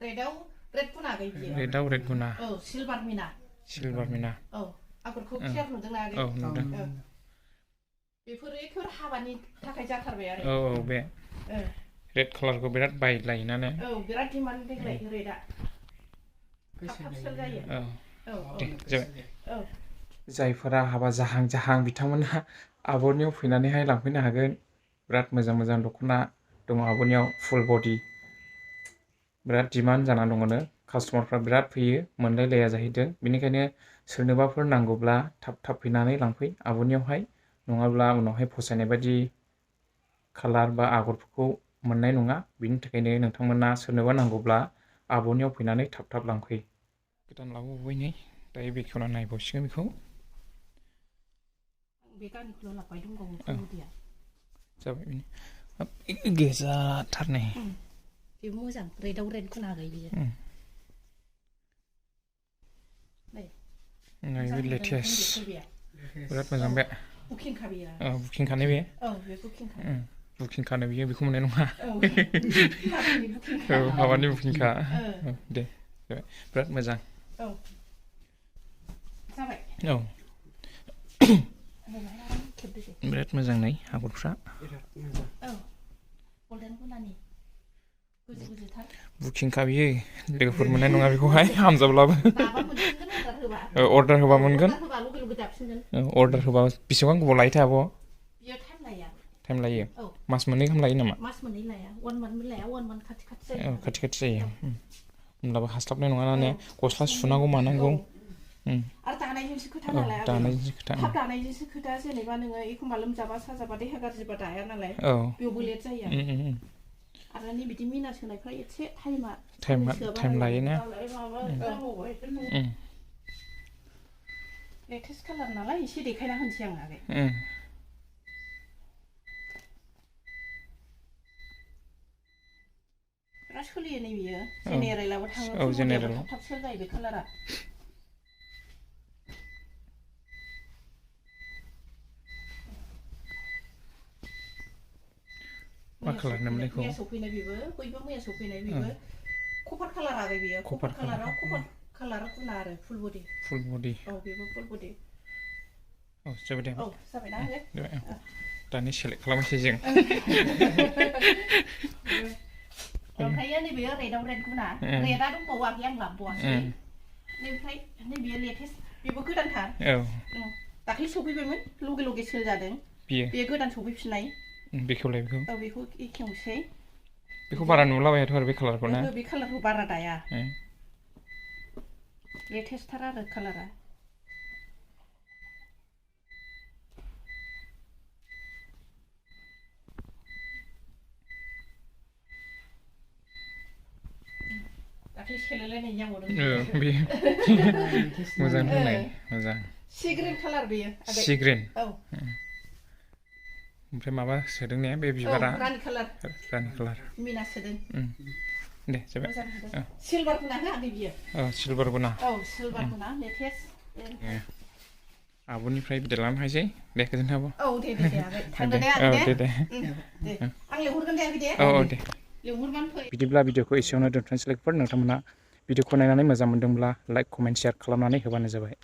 red गुना गै बियो रेडआव रेड गुना औ सिलभार मिना औ आगरखौ क्लियार नुदोंना आगै औ नुदों बेफोर एखेबारे हाबानि थाखाय जाथारबाय आरो औ बे रेड कालारखौ बिराद बायलायोना ने औ बिराद डिमान्ड देग्लाय रेडआ थाब सेल जायो औ दे जाबाय औ जायफोरा हाबा जाहां बिथांमोनहा आब'नियाव फैनानैहाय लांफैनो हागोन बिराद मोजां दख'ना दङ आब'नियाव फुल बडि बिराद डिमान्ड जाना दङनो कास्टमारफ्रा बिराद फैयो मोनलायलाया जाहैदों बेनिखायनो सोरनोबाफोर नांगौब्ला थाब फैनानै लांफै आब'नियावहाय नङाब्ला उनावहाय फसायनाय बायदि कालार बा आगरफोरखौ मोननाय नङा बिनि थाखायनो नोंथांमोना सोरनोबा नांगौब्ला आब'नियाव फैनानै थाब लांफै गोदान लाबोबावबाय नै दायो बेखेवना नायबावसिगोन बेखौ बे गानखौल' लाबोबाय दंबावो फुलबदिया जाबाय गोजाथार नै बेबो मोजां रेडआव रेड गुना गै बियो बे लेटेस्ट बिराद मोजां बे बुकिंखा बियो बुकिंखाने बे बे बुकिंखा बुकिंखानो बियो बेखौ मोननाय नङा औ हाबानि बुकिंखा दे जाबाय बिराद मोजां जाबाय औ बिराद मोजां नै आगरफ्रा बुकिंखा बियो लोगोफोर मोननाय नङा बेखौहाय हामजाब्लाबो अर्डार होबा मोनगोन अर्डार होबा बेसेबां गोबाव लायोथाय आब' टाइम लायो मास मोननै गाहाम लायो नामा मास मोननै लाया 1 मान्थ लाया 1 मान्थ खाथि जायो खाथि जायो होमब्लाबो हास्लाबनाय नङा ने गस्ला सुनांगौ मानांगौ आरो दानायजोंसो खोथा नालाय दानायजोंसो खोथा थाब दानायजोंसो खोथा जेनेबा नोङो एखमबा लोमजाबा साजाबा देहा गाज्रिबा दाया नालाय बेयावबो लेट जायो आरो नै बिदि मिना सोनायफ्रा एसे टाइम लायो ना लेटेस्ट कालार नालाय एसे देखायना होनोसै आं आगै बिराद सोलियो नै बियो जेनेरेलाबो थाङो थाब सेल जायो बे कालारा मा कालार होनोमोनलाय बेखौ मैया सफैनाय बेबो मैया सफैनाय बेबो कपार कालार आगै बियो कपार कालाराव कपार कालार गुना आरो फुल बडि औ बेबो फुल बडि औ जाबाय दे औ जाबायना आगै दानि सेलेक्ट खालामनोसै जों ओमफ्राय नैबे रेडआव रेड गुना रेडआ दंबावो आगै आं लाबोबावासै ओमफ्राय नैबे लेटेस्ट बेबो गोदानथार दाख्लै सफैबायमोन लगे सेल जादों बेयो गोदान सफैफिननाय बेखेवलाय बेखौ बेखौ एखेवसै बेखौ बारा नुलाबायाथ' आरो बे कालारखौ ना बे कालारखौ बारा दाया लेटेस्टथार आरो कालारा दाख्लै सेलायलायनाय जाबावदों मोजां होननाय मोजां सि ग्रिन कालार बेयो सि ग्रिन ओमफ्राय माबा सोदों ने बे बिबारा रानि कालार मिना सोदों दे जाबाय सिलभार गुना हो आगै बियो सिलभार गुना सिलभार गुना लेटेस्ट आब'निफ्राय बिदाय लानो हायसै दे गोजोन्थों आब' दे आगै थांदो दे आगै दे आं लिंहरगोन दे आगै दे दे लिंहरबानो फै बिदिब्ला भिडिअखौ एसेयावनो दोनथ'नोसै लोगोफोर नोंथांमोना भिडिअखौ नायनानै मोजां मोनदोंब्ला लाइक कमेन्ट शेयार खालामनानै होबानो जाबाय